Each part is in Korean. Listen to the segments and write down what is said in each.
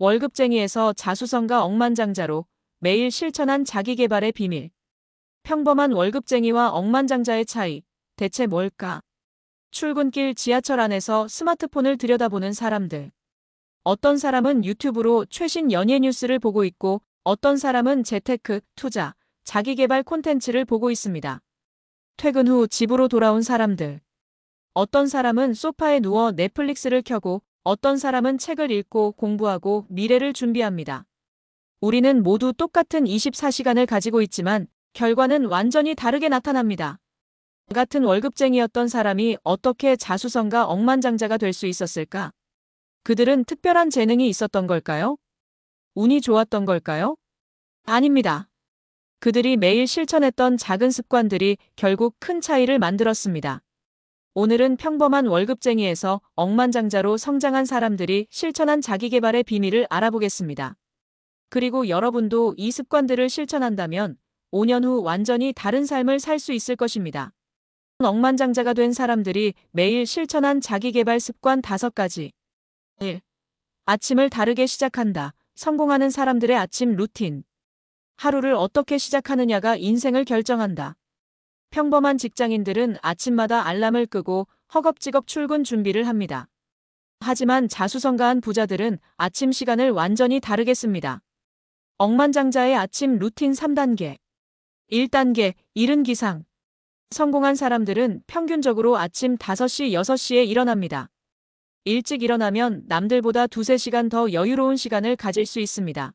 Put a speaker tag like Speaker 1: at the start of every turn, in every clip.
Speaker 1: 월급쟁이에서 자수성가 억만장자로 매일 실천한 자기계발의 비밀. 평범한 월급쟁이와 억만장자의 차이, 대체 뭘까? 출근길 지하철 안에서 스마트폰을 들여다보는 사람들. 어떤 사람은 유튜브로 최신 연예 뉴스를 보고 있고 어떤 사람은 재테크, 투자, 자기계발 콘텐츠를 보고 있습니다. 퇴근 후 집으로 돌아온 사람들. 어떤 사람은 소파에 누워 넷플릭스를 켜고 어떤 사람은 책을 읽고 공부하고 미래를 준비합니다. 우리는 모두 똑같은 24시간을 가지고 있지만 결과는 완전히 다르게 나타납니다. 같은 월급쟁이였던 사람이 어떻게 자수성가 억만장자가 될 수 있었을까? 그들은 특별한 재능이 있었던 걸까요? 운이 좋았던 걸까요? 아닙니다. 그들이 매일 실천했던 작은 습관들이 결국 큰 차이를 만들었습니다. 오늘은 평범한 월급쟁이에서 억만장자로 성장한 사람들이 실천한 자기계발의 비밀을 알아보겠습니다. 그리고 여러분도 이 습관들을 실천한다면 5년 후 완전히 다른 삶을 살 수 있을 것입니다. 억만장자가 된 사람들이 매일 실천한 자기계발 습관 5가지. 1. 아침을 다르게 시작한다. 성공하는 사람들의 아침 루틴. 하루를 어떻게 시작하느냐가 인생을 결정한다. 평범한 직장인들은 아침마다 알람을 끄고 허겁지겁 출근 준비를 합니다. 하지만 자수성가한 부자들은 아침 시간을 완전히 다르게 씁니다. 억만장자의 아침 루틴 3단계. 1단계, 이른 기상. 성공한 사람들은 평균적으로 아침 5시, 6시에 일어납니다. 일찍 일어나면 남들보다 2~3시간 더 여유로운 시간을 가질 수 있습니다.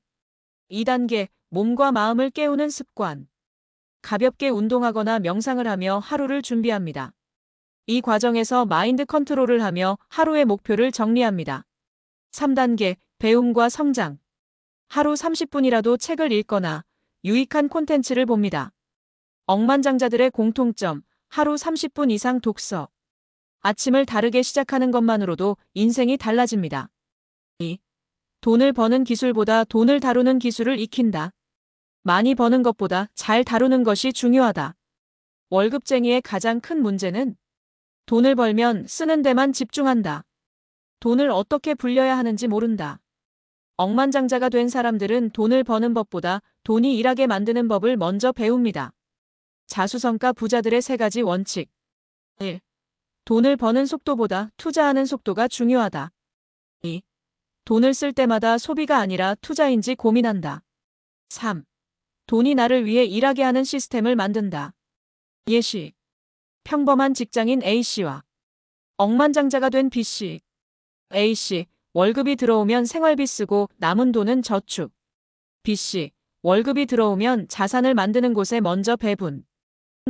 Speaker 1: 2단계, 몸과 마음을 깨우는 습관. 가볍게 운동하거나 명상을 하며 하루를 준비합니다. 이 과정에서 마인드 컨트롤을 하며 하루의 목표를 정리합니다. 3단계, 배움과 성장. 하루 30분이라도 책을 읽거나 유익한 콘텐츠를 봅니다. 억만장자들의 공통점, 하루 30분 이상 독서. 아침을 다르게 시작하는 것만으로도 인생이 달라집니다. 2. 돈을 버는 기술보다 돈을 다루는 기술을 익힌다. 많이 버는 것보다 잘 다루는 것이 중요하다. 월급쟁이의 가장 큰 문제는 돈을 벌면 쓰는 데만 집중한다. 돈을 어떻게 불려야 하는지 모른다. 억만장자가 된 사람들은 돈을 버는 법보다 돈이 일하게 만드는 법을 먼저 배웁니다. 자수성가 부자들의 3가지 원칙. 1. 돈을 버는 속도보다 투자하는 속도가 중요하다. 2. 돈을 쓸 때마다 소비가 아니라 투자인지 고민한다. 3. 돈이 나를 위해 일하게 하는 시스템을 만든다. 예시. 평범한 직장인 A씨와 억만장자가 된 B씨. A씨, 월급이 들어오면 생활비 쓰고 남은 돈은 저축. B씨, 월급이 들어오면 자산을 만드는 곳에 먼저 배분.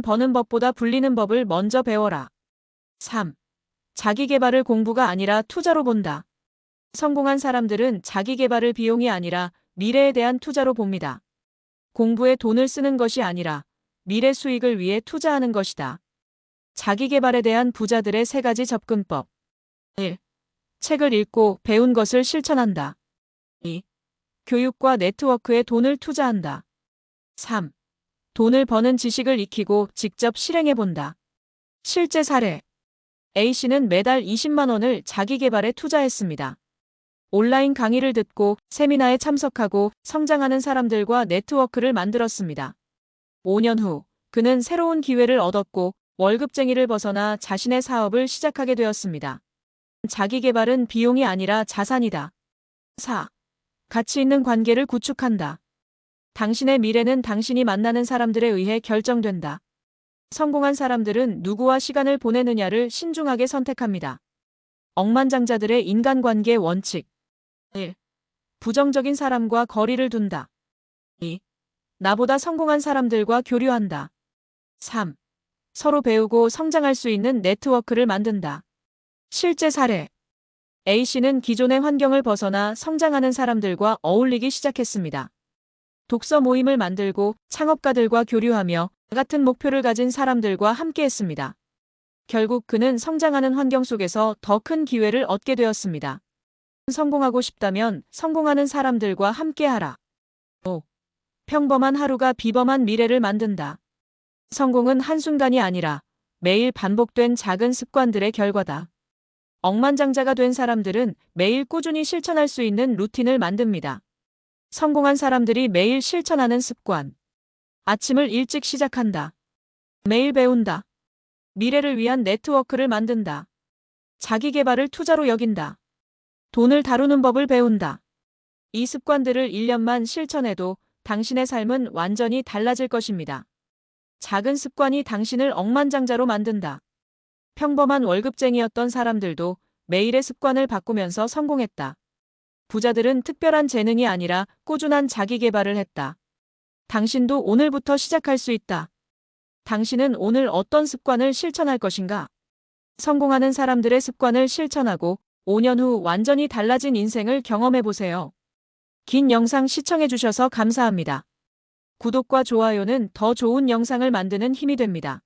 Speaker 1: 버는 법보다 불리는 법을 먼저 배워라. 3. 자기계발을 공부가 아니라 투자로 본다. 성공한 사람들은 자기계발을 비용이 아니라 미래에 대한 투자로 봅니다. 공부에 돈을 쓰는 것이 아니라 미래 수익을 위해 투자하는 것이다. 자기계발에 대한 부자들의 3가지 접근법. 1. 책을 읽고 배운 것을 실천한다. 2. 교육과 네트워크에 돈을 투자한다. 3. 돈을 버는 지식을 익히고 직접 실행해본다. 실제 사례. A씨는 매달 20만 원을 자기계발에 투자했습니다. 온라인 강의를 듣고 세미나에 참석하고 성장하는 사람들과 네트워크를 만들었습니다. 5년 후 그는 새로운 기회를 얻었고 월급쟁이를 벗어나 자신의 사업을 시작하게 되었습니다. 자기계발은 비용이 아니라 자산이다. 4. 가치 있는 관계를 구축한다. 당신의 미래는 당신이 만나는 사람들에 의해 결정된다. 성공한 사람들은 누구와 시간을 보내느냐를 신중하게 선택합니다. 억만장자들의 인간관계 원칙. 1. 부정적인 사람과 거리를 둔다. 2. 나보다 성공한 사람들과 교류한다. 3. 서로 배우고 성장할 수 있는 네트워크를 만든다. 실제 사례. A씨는 기존의 환경을 벗어나 성장하는 사람들과 어울리기 시작했습니다. 독서 모임을 만들고 창업가들과 교류하며 같은 목표를 가진 사람들과 함께했습니다. 결국 그는 성장하는 환경 속에서 더 큰 기회를 얻게 되었습니다. 성공하고 싶다면 성공하는 사람들과 함께하라. 5. 평범한 하루가 비범한 미래를 만든다. 성공은 한순간이 아니라 매일 반복된 작은 습관들의 결과다. 억만장자가 된 사람들은 매일 꾸준히 실천할 수 있는 루틴을 만듭니다. 성공한 사람들이 매일 실천하는 습관. 아침을 일찍 시작한다. 매일 배운다. 미래를 위한 네트워크를 만든다. 자기 개발을 투자로 여긴다. 돈을 다루는 법을 배운다. 이 습관들을 1년만 실천해도 당신의 삶은 완전히 달라질 것입니다. 작은 습관이 당신을 억만장자로 만든다. 평범한 월급쟁이였던 사람들도 매일의 습관을 바꾸면서 성공했다. 부자들은 특별한 재능이 아니라 꾸준한 자기 개발을 했다. 당신도 오늘부터 시작할 수 있다. 당신은 오늘 어떤 습관을 실천할 것인가? 성공하는 사람들의 습관을 실천하고 5년 후 완전히 달라진 인생을 경험해 보세요. 긴 영상 시청해 주셔서 감사합니다. 구독과 좋아요는 더 좋은 영상을 만드는 힘이 됩니다.